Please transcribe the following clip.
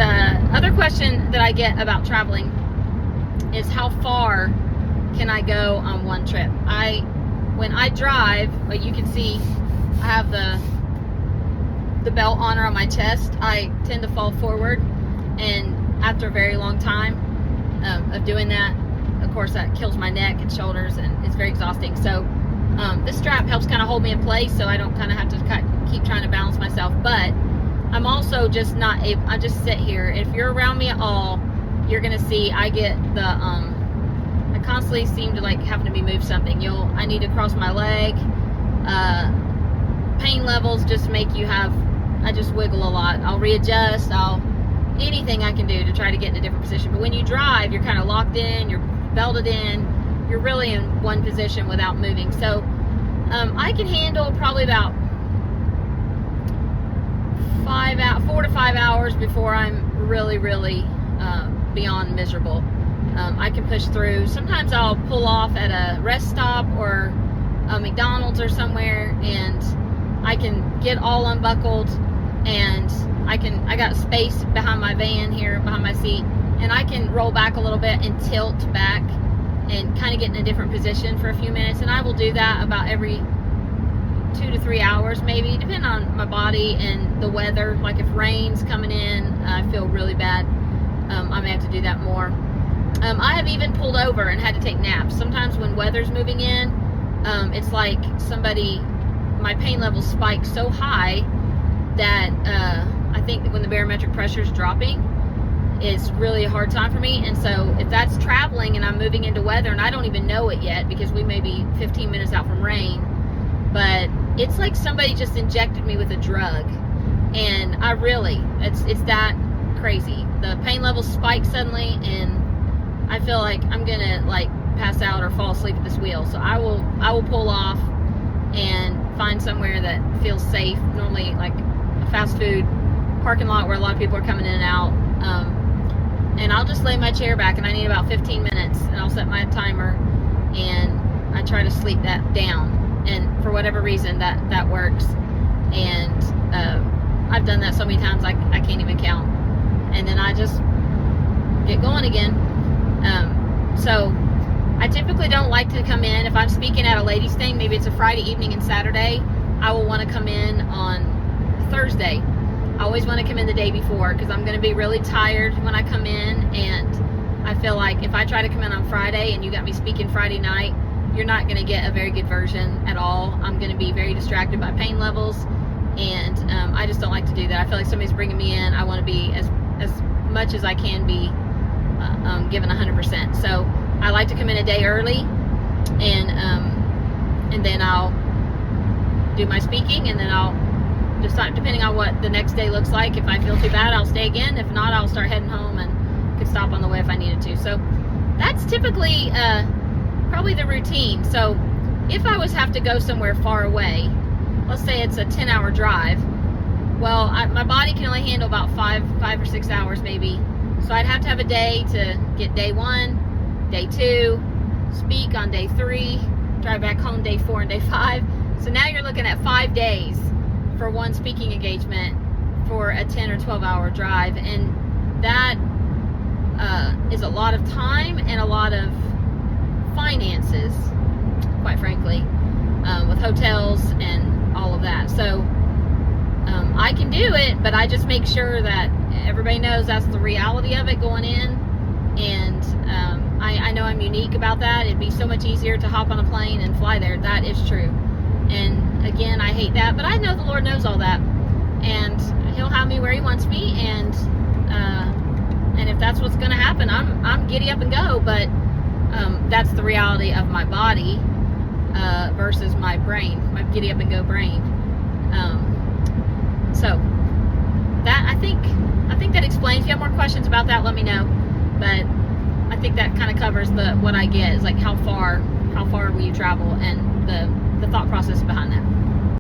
The other question that I get about traveling is how far can I go on one trip? When I drive, like you can see, I have the belt on or on my chest. I tend to fall forward, and after a very long time of doing that, of course, that kills my neck and shoulders, and it's very exhausting. So this strap helps kind of hold me in place, so I don't kind of have to keep trying to balance myself. But I'm also just not able. I just sit here. If you're around me at all, you're gonna see I get the I constantly seem to like having to be moved something. I need to cross my leg. Pain levels just make you have. I just wiggle a lot. I'll readjust. Anything I can do to try to get in a different position. But when you drive, you're kind of locked in. You're belted in. You're really in one position without moving. So I can handle probably about 4 to 5 hours before I'm really beyond miserable. I can push through. Sometimes I'll pull off at a rest stop or a McDonald's or somewhere, and I can get all unbuckled, and I got space behind my van here, behind my seat, and I can roll back a little bit and tilt back and kind of get in a different position for a few minutes. And I will do that about every 2 to 3 hours, maybe, depending on my body and the weather. Like if rain's coming in, I feel really bad, I may have to do that more. I have even pulled over and had to take naps. Sometimes when weather's moving in, it's like my pain levels spike so high that I think that when the barometric pressure is dropping, it's really a hard time for me. And so if that's traveling and I'm moving into weather and I don't even know it yet, because we may be 15 minutes out from rain, but it's like somebody just injected me with a drug, and it's that crazy. The pain levels spike suddenly, and I feel like I'm gonna like pass out or fall asleep at this wheel. So I will pull off and find somewhere that feels safe, normally like a fast food parking lot where a lot of people are coming in and out, and I'll just lay my chair back, and I need about 15 minutes, and I'll set my timer, and I try to sleep that down. And for whatever reason, that works. And I've done that so many times I can't even count. And then I just get going again. So I typically don't like to come in. If I'm speaking at a ladies' thing, maybe it's a Friday evening and Saturday, I will want to come in on Thursday. I always want to come in the day before, because I'm going to be really tired when I come in. And I feel like if I try to come in on Friday and you got me speaking Friday night, you're not going to get a very good version at all. I'm going to be very distracted by pain levels, and I just don't like to do that. I feel like somebody's bringing me in. I want to be as much as I can be given 100%. So I like to come in a day early, and then I'll do my speaking, and then I'll decide, depending on what the next day looks like. If I feel too bad, I'll stay again. If not, I'll start heading home and could stop on the way if I needed to. So that's typically probably the routine. So if I have to go somewhere far away, let's say it's a 10-hour drive, well, my body can only handle about 5 or 6 hours maybe. So I'd have to have a day to get day 1, day 2, speak on day 3, drive back home day 4 and day 5. So now you're looking at 5 days for one speaking engagement for a 10 or 12-hour drive, and that is a lot of time and a lot of finances, quite frankly, with hotels and all of that. So I can do it, but I just make sure that everybody knows that's the reality of it going in. And I know I'm unique about that. It'd be so much easier to hop on a plane and fly there. That is true. And again, I hate that, but I know the Lord knows all that, and He'll have me where He wants me. And if that's what's going to happen, I'm giddy up and go. But that's the reality of my body versus my brain, my giddy up and go brain. So that I think that explains. If you have more questions about that, let me know. But I think that kind of covers what I get is like how far will you travel, and the thought process behind that.